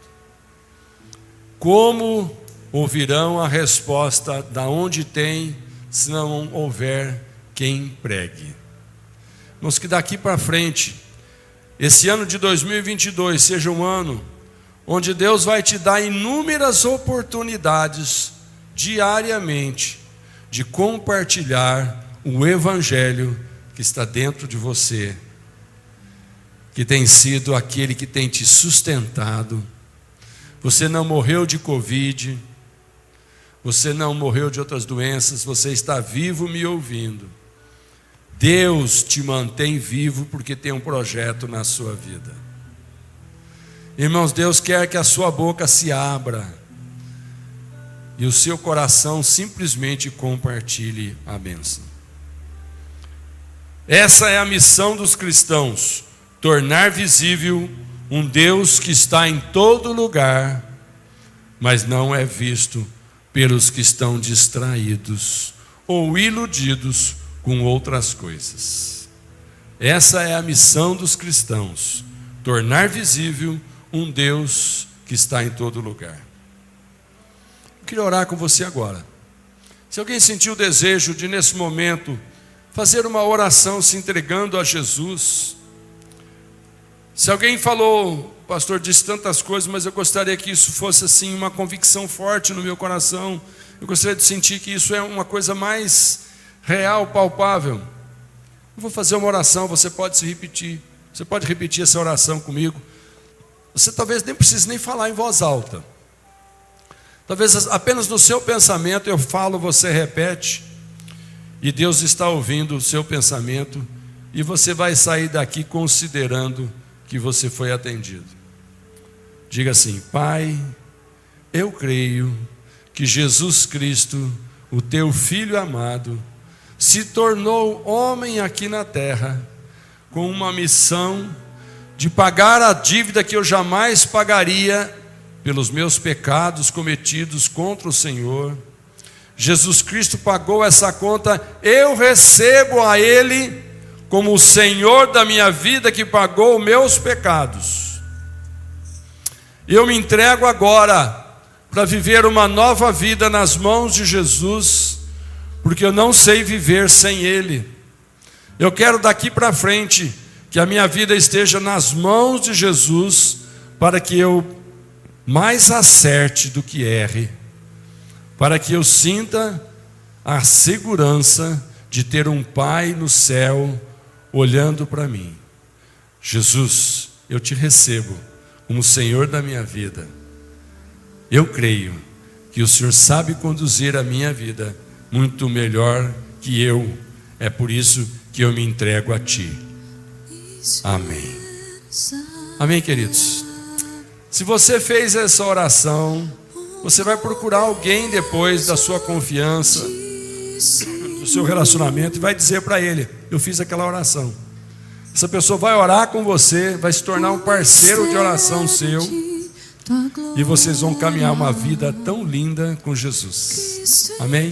Como ouvirão a resposta da onde tem, se não houver quem pregue? Mas que daqui para frente, esse ano de 2022 seja um ano onde Deus vai te dar inúmeras oportunidades diariamente de compartilhar o Evangelho que está dentro de você, que tem sido aquele que tem te sustentado. Você não morreu de Covid, você não morreu de outras doenças, você está vivo me ouvindo. Deus te mantém vivo porque tem um projeto na sua vida. Irmãos, Deus quer que a sua boca se abra e o seu coração simplesmente compartilhe a bênção. Essa é a missão dos cristãos: tornar visível um Deus que está em todo lugar, mas não é visto pelos que estão distraídos ou iludidos com outras coisas. Essa é a missão dos cristãos: tornar visível um Deus que está em todo lugar. Eu queria orar com você agora. Se alguém sentiu o desejo de, nesse momento, fazer uma oração se entregando a Jesus. Se alguém falou: o pastor disse tantas coisas, mas eu gostaria que isso fosse assim uma convicção forte no meu coração. Eu gostaria de sentir que isso é uma coisa mais real, palpável. Eu vou fazer uma oração, você pode se repetir. Você pode repetir essa oração comigo. Você talvez nem precise nem falar em voz alta. Talvez apenas no seu pensamento eu falo, você repete. E Deus está ouvindo o seu pensamento. E você vai sair daqui considerando que você foi atendido. Diga assim: Pai, eu creio que Jesus Cristo, o teu Filho amado, se tornou homem aqui na terra, com uma missão de pagar a dívida que eu jamais pagaria pelos meus pecados cometidos contra o Senhor. Jesus Cristo pagou essa conta, eu recebo a Ele como o Senhor da minha vida, que pagou os meus pecados. Eu me entrego agora para viver uma nova vida nas mãos de Jesus, porque eu não sei viver sem Ele. Eu quero daqui para frente que a minha vida esteja nas mãos de Jesus, para que eu mais acerte do que erre, para que eu sinta a segurança de ter um Pai no céu olhando para mim. Jesus, eu te recebo como Senhor da minha vida. Eu creio que o Senhor sabe conduzir a minha vida muito melhor que eu. É por isso que eu me entrego a Ti. Amém. Amém, queridos. Se você fez essa oração, você vai procurar alguém depois da sua confiança, do seu relacionamento, e vai dizer para ele: eu fiz aquela oração. Essa pessoa vai orar com você, vai se tornar um parceiro de oração seu, e vocês vão caminhar uma vida tão linda com Jesus. Amém?